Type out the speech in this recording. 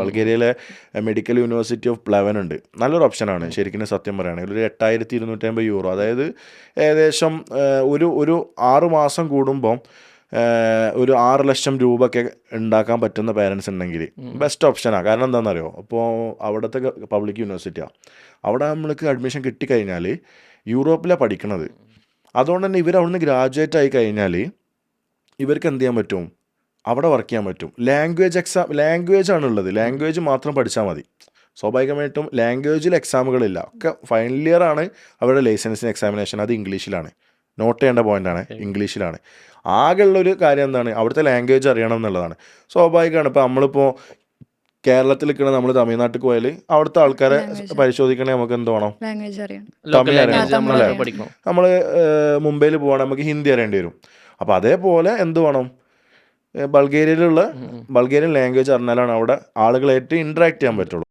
ബൾഗേറിയയിലെ medical university of പ്ലവൻ ഉണ്ട്. നല്ലൊരു ഓപ്ഷനാണ് ശരിക്കും സത്യം പറയുകയാണെങ്കിൽ. ഒരു 8250 യൂറോ, അതായത് ഏകദേശം ഒരു 6 മാസം കൂടുമ്പം ഒരു 6 ലക്ഷം രൂപ ഒക്കെ ഉണ്ടാക്കാൻ പറ്റുന്ന പേരൻസ് ഉണ്ടെങ്കിൽ ബെസ്റ്റ് ഓപ്ഷനാണ്. കാരണം എന്താണെന്നറിയോ, അപ്പോൾ അവിടുത്തെ പബ്ലിക് യൂണിവേഴ്സിറ്റിയാണ്, അവിടെ നമ്മൾക്ക് അഡ്മിഷൻ കിട്ടിക്കഴിഞ്ഞാൽ യൂറോപ്പിലാണ് പഠിക്കണത്. അതുകൊണ്ട് തന്നെ ഇവരവിടുന്ന് ഗ്രാജുവേറ്റ് ആയി കഴിഞ്ഞാൽ ഇവർക്ക് എന്ത് ചെയ്യാൻ പറ്റും, അവിടെ വർക്ക് ചെയ്യാൻ പറ്റും. ലാംഗ്വേജ് ആണുള്ളത്, ലാംഗ്വേജ് മാത്രം പഠിച്ചാൽ മതി. സ്വാഭാവികമായിട്ടും ലാംഗ്വേജിൽ എക്സാമുകളില്ല, ഒക്കെ ഫൈനൽ ഇയർ ആണ് അവരുടെ ലൈസൻസിന് എക്സാമിനേഷൻ. അത് ഇംഗ്ലീഷിലാണ്, നോട്ട് ചെയ്യേണ്ട പോയിൻ്റാണ്, ഇംഗ്ലീഷിലാണ്. ആകെയുള്ളൊരു കാര്യം എന്താണ്, അവിടുത്തെ ലാംഗ്വേജ് അറിയണം എന്നുള്ളതാണ്. സ്വാഭാവികമാണ്. ഇപ്പോൾ നമ്മളിപ്പോൾ കേരളത്തിൽ നിൽക്കുന്ന നമ്മൾ തമിഴ്നാട്ടിൽ പോയാൽ അവിടുത്തെ ആൾക്കാരെ പരിശോധിക്കണേ നമുക്ക് എന്ത് വേണം, തമിഴ് അറിയണം അല്ലേ. നമ്മൾ മുംബൈയിൽ പോവുകയാണെങ്കിൽ നമുക്ക് ഹിന്ദി അറിയേണ്ടി വരും. അപ്പോൾ അതേപോലെ എന്ത് വേണം, ബൾഗേറിയൻ ലാംഗ്വേജ് അറിഞ്ഞാലാണ് അവിടെ ആളുകളായിട്ട് ഇൻട്രാക്ട് ചെയ്യാൻ പറ്റുള്ളൂ.